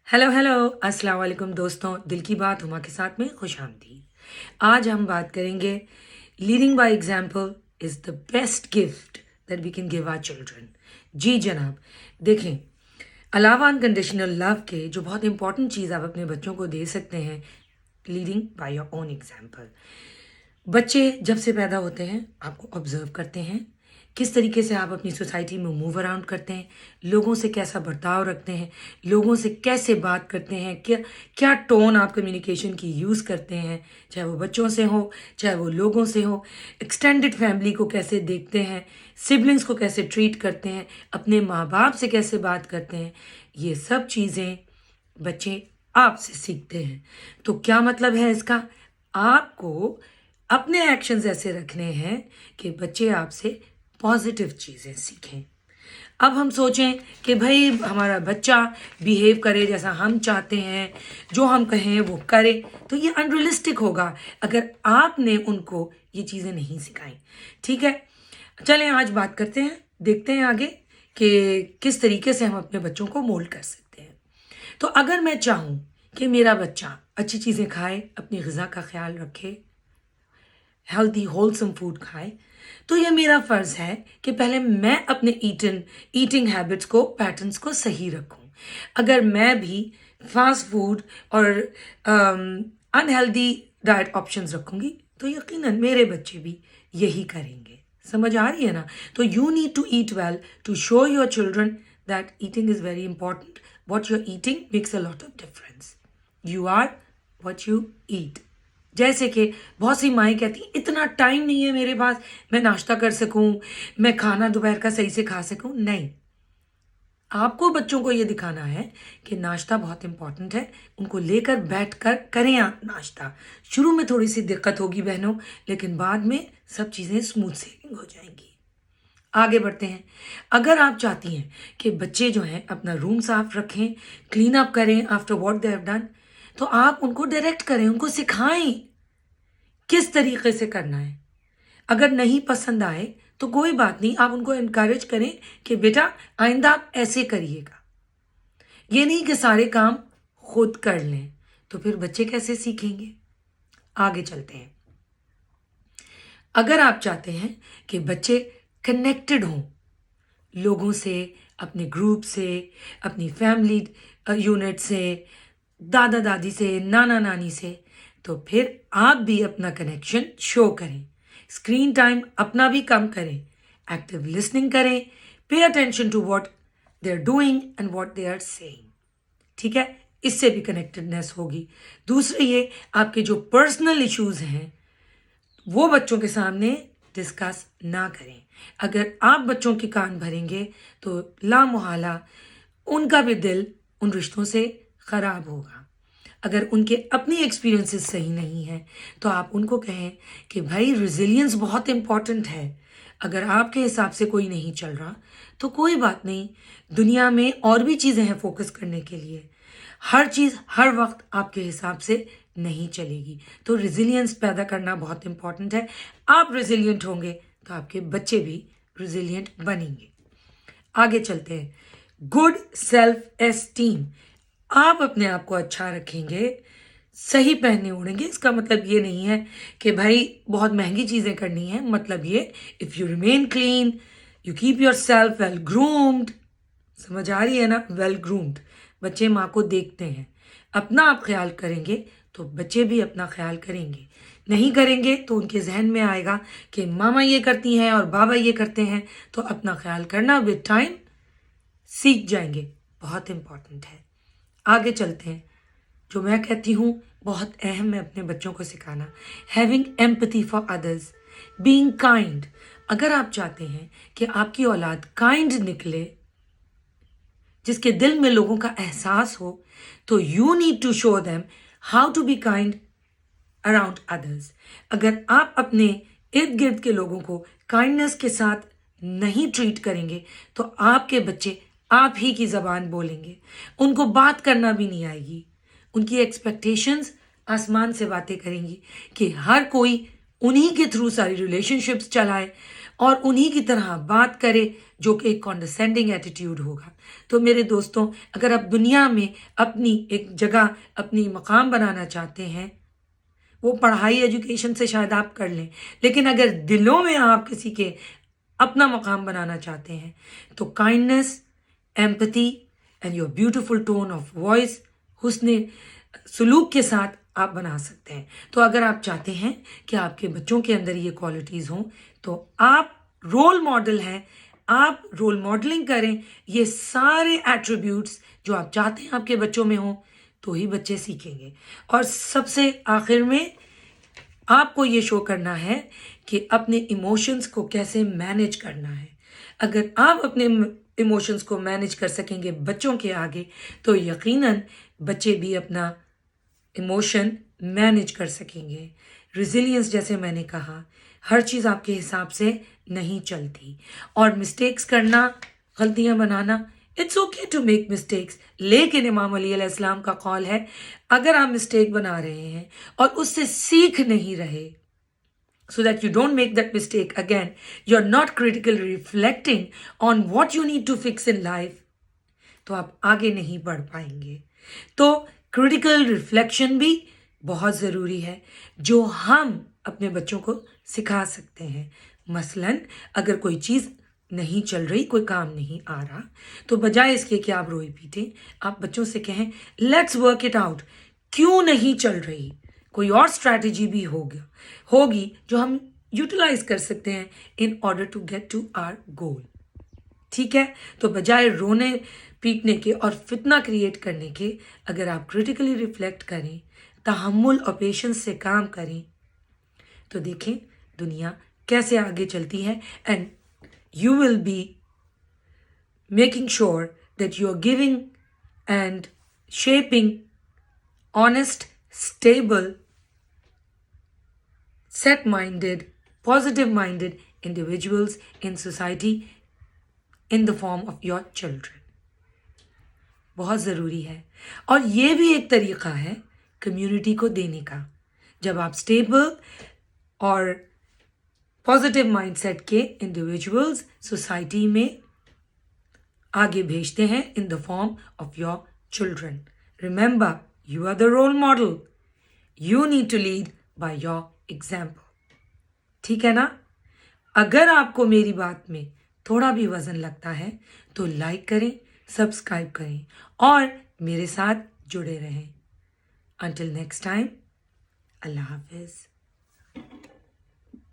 Hello hello अस्सलाम वालेकुम दोस्तों, दिल की बात हुमा के साथ में खुश आमदीद। आज हम बात करेंगे leading by example is the best gift that we can give our children. जी जनाब, देखें, अलावा अनकंडीशनल लव के जो बहुत इंपॉर्टेंट चीज़ आप अपने बच्चों को दे सकते हैं, leading by your own example. बच्चे जब से पैदा होते हैं आपको ऑब्जर्व करते हैं, किस तरीके से आप अपनी सोसाइटी में मूव अराउंड करते हैं, लोगों से कैसा बर्ताव रखते हैं, लोगों से कैसे बात करते हैं, क्या क्या टोन आप कम्युनिकेशन की यूज़ करते हैं, चाहे वो बच्चों से हो चाहे वो लोगों से हो, एक्सटेंडेड फैमिली को कैसे देखते हैं, सिबलिंग्स को कैसे ट्रीट करते हैं, अपने माँ बाप से कैसे बात करते हैं, ये सब चीज़ें बच्चे आपसे सीखते हैं। तो क्या मतलब है इसका? आपको अपने एक्शंस ऐसे रखने हैं कि बच्चे आपसे पॉजिटिव चीज़ें सीखें। अब हम सोचें कि भाई हमारा बच्चा बिहेव करे जैसा हम चाहते हैं, जो हम कहें वो करे, तो ये अनरियलिस्टिक होगा अगर आपने उनको ये चीज़ें नहीं सिखाई। ठीक है, चलें आज बात करते हैं, देखते हैं आगे कि किस तरीके से हम अपने बच्चों को मोल्ड कर सकते हैं। तो अगर मैं चाहूँ कि मेरा बच्चा अच्छी चीज़ें खाए, अपनी ग़िज़ा का ख्याल रखे, हेल्दी होलसम फूड खाए, तो ये मेरा फ़र्ज़ है कि पहले मैं अपने ईटिंग हैबिट्स को, पैटर्न्स को सही रखूं। अगर मैं भी फास्ट फूड और अनहेल्दी डाइट ऑप्शंस रखूंगी तो यकीनन मेरे बच्चे भी यही करेंगे। समझ आ रही है ना? तो you need to eat well to show your children that eating is very important. What you're eating makes a lot of difference. You are what you eat. जैसे कि बहुत सी माएँ कहती हैं इतना टाइम नहीं है मेरे पास, मैं नाश्ता कर सकूं, मैं खाना दोपहर का सही से खा सकूं। नहीं, आपको बच्चों को ये दिखाना है कि नाश्ता बहुत इंपॉर्टेंट है, उनको लेकर बैठ कर करें आप नाश्ता। शुरू में थोड़ी सी दिक्कत होगी बहनों, लेकिन बाद में सब चीज़ें स्मूथ सेलिंग हो जाएंगी। आगे बढ़ते हैं। अगर आप चाहती हैं कि बच्चे जो हैं अपना रूम साफ रखें, क्लीन अप करें after what they have done, तो आप उनको डायरेक्ट करें, उनको सिखाएं किस तरीके से करना है। अगर नहीं पसंद आए तो कोई बात नहीं, आप उनको इनकरेज करें कि बेटा आइंदा आप ऐसे करिएगा। ये नहीं कि सारे काम खुद कर लें, तो फिर बच्चे कैसे सीखेंगे? आगे चलते हैं। अगर आप चाहते हैं कि बच्चे कनेक्टेड हों लोगों से, अपने ग्रुप से, अपनी फैमिली यूनिट से, दादा दादी से, नाना नानी से, तो फिर आप भी अपना कनेक्शन शो करें। स्क्रीन टाइम अपना भी कम करें, एक्टिव लिसनिंग करें, pay attention to what they are doing and what they are saying. ठीक है, इससे भी कनेक्टेडनेस होगी। दूसरे ये आपके जो पर्सनल इश्यूज हैं वो बच्चों के सामने डिस्कस ना करें। अगर आप बच्चों के कान भरेंगे तो लामुहाला उनका भी दिल उन रिश्तों से ख़राब होगा। अगर उनके अपनी एक्सपीरियंसेस सही नहीं है तो आप उनको कहें कि भाई रिजिलियंस बहुत इम्पॉर्टेंट है। अगर आपके हिसाब से कोई नहीं चल रहा तो कोई बात नहीं, दुनिया में और भी चीज़ें हैं फोकस करने के लिए। हर चीज़ हर वक्त आपके हिसाब से नहीं चलेगी, तो रिजिलियंस पैदा करना बहुत इम्पॉर्टेंट है। आप रिजिलियंट होंगे तो आपके बच्चे भी रिजिलियंट बनेंगे। आगे चलते हैं। Good self esteem. आप अपने आप को अच्छा रखेंगे, सही पहने ओढ़ेंगे, इसका मतलब ये नहीं है कि भाई बहुत महंगी चीज़ें करनी है। मतलब ये, if you remain clean, you keep your self well groomed. समझ आ रही है ना? Well groomed. बच्चे माँ को देखते हैं, अपना आप ख्याल करेंगे तो बच्चे भी अपना ख्याल करेंगे। नहीं करेंगे तो उनके जहन में आएगा कि मामा ये करती हैं और बाबा ये करते हैं, तो अपना ख्याल करना विद टाइम सीख जाएंगे। बहुत इम्पॉर्टेंट है। आगे चलते हैं। जो मैं कहती हूँ बहुत अहम है अपने बच्चों को सिखाना, having empathy for others, being kind. अगर आप चाहते हैं कि आपकी औलाद काइंड निकले, जिसके दिल में लोगों का एहसास हो, तो you need to show them how to be kind around others. अगर आप अपने इर्द गिर्द के लोगों को काइंडनेस के साथ नहीं ट्रीट करेंगे तो आपके बच्चे आप ही की ज़बान बोलेंगे, उनको बात करना भी नहीं आएगी। उनकी एक्सपेक्टेशंस आसमान से बातें करेंगी कि हर कोई उन्हीं के थ्रू सारी रिलेशनशिप्स चलाए और उन्हीं की तरह बात करे جو کہ ایک کانڈسینڈنگ ایٹیٹیوڈ ہوگا. تو میرے دوستوں، اگر آپ دنیا میں اپنی ایک جگہ، اپنی مقام بنانا چاہتے ہیں، وہ پڑھائی ایجوکیشن سے شاید آپ کر لیں، لیکن اگر دلوں میں آپ کسی کے اپنا مقام بنانا چاہتے ہیں تو kindness, empathy and your beautiful tone of voice, حسن سلوک کے ساتھ آپ بنا سکتے ہیں. تو اگر آپ چاہتے ہیں کہ آپ کے بچوں کے اندر یہ کوالٹیز ہوں تو آپ رول ماڈل ہیں، آپ رول ماڈلنگ کریں یہ سارے ایٹریبیوٹس جو آپ چاہتے ہیں آپ کے بچوں میں ہوں، تو ہی بچے سیکھیں گے. اور سب سے آخر میں آپ کو یہ شو کرنا ہے کہ اپنے ایموشنز کو کیسے مینیج کرنا ہے. اگر آپ اپنے ایموشنز کو مینیج کر سکیں گے بچوں کے آگے تو یقیناً بچے بھی اپنا ایموشن مینیج کر سکیں گے. ریزیلینس، جیسے میں نے کہا، ہر چیز آپ کے حساب سے نہیں چلتی، اور مسٹیکس کرنا، غلطیاں بنانا، it's okay to make mistakes. لیکن امام علی علیہ السلام کا قول ہے اگر آپ مسٹیک بنا رہے ہیں اور اس سے سیکھ نہیں رہے، so that you don't make that mistake again, you're not critically reflecting on what you need to fix in life, تو آپ آگے نہیں بڑھ پائیں گے. تو کریٹیکل ریفلیکشن بھی بہت ضروری ہے جو ہم اپنے بچوں کو سکھا سکتے ہیں. مثلاً اگر کوئی چیز نہیں چل رہی، کوئی کام نہیں آ رہا، تو بجائے اس کے کہ آپ روئی پیٹیں، آپ بچوں سے کہیں لیٹس ورک اٹ آؤٹ، کیوں نہیں چل رہی، کوئی اور اسٹریٹجی بھی ہوگی جو ہم یوٹیلائز کر سکتے ہیں in order to get to our goal. ٹھیک ہے؟ تو بجائے رونے پیٹنے کے اور فتنہ کریٹ کرنے کے، اگر آپ کریٹیکلی ریفلیکٹ کریں، تحمل اور پیشنس سے کام کریں، تو دیکھیں دنیا کیسے آگے چلتی ہے. And you will be making sure that you are giving and shaping honest, stable, set-minded, positive-minded individuals in society in the form of your children. بہت ضروری ہے. اور یہ بھی ایک طریقہ ہے کمیونٹی کو دینے کا. جب آپ اسٹیبل اور پازیٹیو مائنڈ سیٹ کے انڈیویجولز سوسائٹی میں آگے بھیجتے ہیں in the form of your children. Remember, you are the role model. You need to lead by your example. ٹھیک ہے نا؟ اگر آپ کو میری بات میں تھوڑا بھی وزن لگتا ہے تو لائک کریں، سبسکرائب کریں اور میرے ساتھ جڑے رہیں. Until next time, اللہ حافظ.